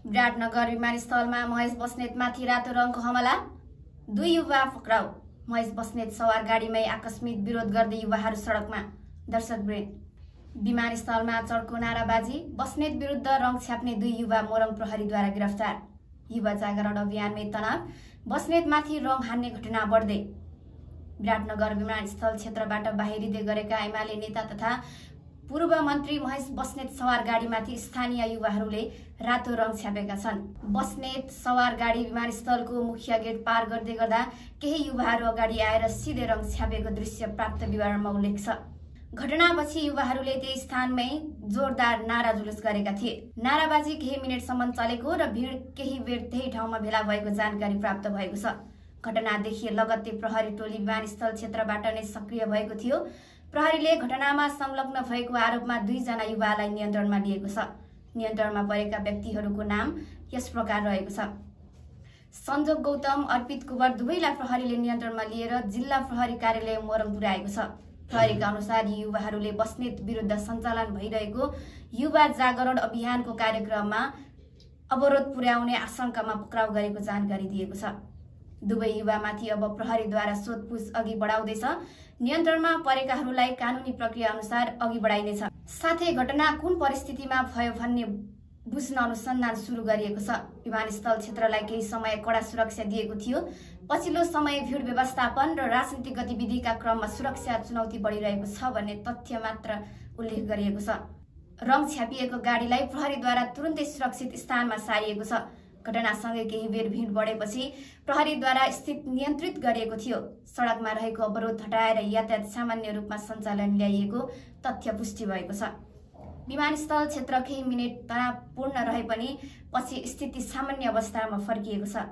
विराटनगर विमानस्थलमा महेश बस्नेतमाथि रातो रङको हमला, 2 युवा पक्राउ। महेश बस्नेत सवार गाडीमै आकस्मिक विरोध गर्दै युवाहरू सडकमा। दर्शकवृन्द, विमानस्थलमा चर्को नाराबाजी, बस्नेत विरुद्ध रङ छ्याप्ने 2 युवा मोरङ प्रहरीद्वारा गिरफ्तार। युवा जागरण अभियानमै तनाव, बस्नेतमाथि रङ हान्ने घटना बढ्दै। विराटनगर विमानस्थल क्षेत्रबाट बाहिरिँदै गरेका एमाले नेता तथा पूर्व मन्त्री महेश बस्नेत सवार गाडीमाथि स्थानीय युवाहरूले रातो रङ छ्यापेका छन्। बस्नेत सवार गाडी विमानस्थलको मुख्य गेट पार गर्दै गर्दा केही युवाहरू अगाडि आएर सिधै रङ छ्यापेको दृश्य प्राप्त विवरणमा उल्लेख छ। घटनापछि युवाहरूले त्यही स्थानमै जोरदार नारा जुलुस गरेका थिए। नाराबाजी केही मिनटसम्म चलेको र भिड केही बेर त्यही ठाउँमा भेला भएको जानकारी प्राप्त भएको छ। घटनादेखि लगत्तै प्रहरी टोली विमानस्थल क्षेत्रबाट नै सक्रिय भएको थियो। प्रहरीले घटनामा संलग्न भएको आरोपमा 2 जना युवालाई नियन्त्रणमा लिएको छ। नियन्त्रणमा परेका व्यक्तिहरूको नाम यस प्रकार रहेको छ। सञ्जोग गौतम, अर्पित कुवर दुवैलाई प्रहरीले नियन्त्रणमा लिएर जिल्ला प्रहरी कार्यालय मोरङ पुर्याएको छ। प्रहरीका अनुसार यी युवाहरूले बस्नेत विरुद्ध सञ्चालन भइरहेको युवा जागरण अभियानको कार्यक्रममा अवरोध पुर्याउने आशंकामा पक्राउ गरेको जानकारी दिएको छ। दुवै युवामाथि अब प्रहरीद्वारा सोधपुछ अघि बढाउँदैछ। नियन्त्रणमा परेकाहरूलाई कानुनी प्रक्रिया अनुसार अघि बढाइनेछ। साथै घटना कुन परिस्थितिमा भयो भन्ने बुझ्न अनुसन्धान सुरु गरिएको छ। विमानस्थल क्षेत्रलाई केही समय कडा सुरक्षा दिएको थियो। पछिल्लो समय भिड व्यवस्थापन र राजनीतिक गतिविधिका क्रममा सुरक्षा चुनौती बढिरहेको छ भन्ने तथ्य मात्र उल्लेख गरिएको छ। रङ छ्यापिएको गाडीलाई प्रहरीद्वारा तुरुन्तै सुरक्षित स्थानमा सारिएको छ। घटनासँगै केही बेर भिड बढेपछि प्रहरीद्वारा स्थिति नियन्त्रित गरिएको थियो। सडकमा रहेको अवरोध हटाएर यातायात सामान्य रूपमा सञ्चालन ल्याइएको तथ्य पुष्टि भएको छ। विमानस्थल क्षेत्र केही मिनेट तनावपूर्ण रहे पनि पछि स्थिति सामान्य अवस्थामा फर्किएको छ।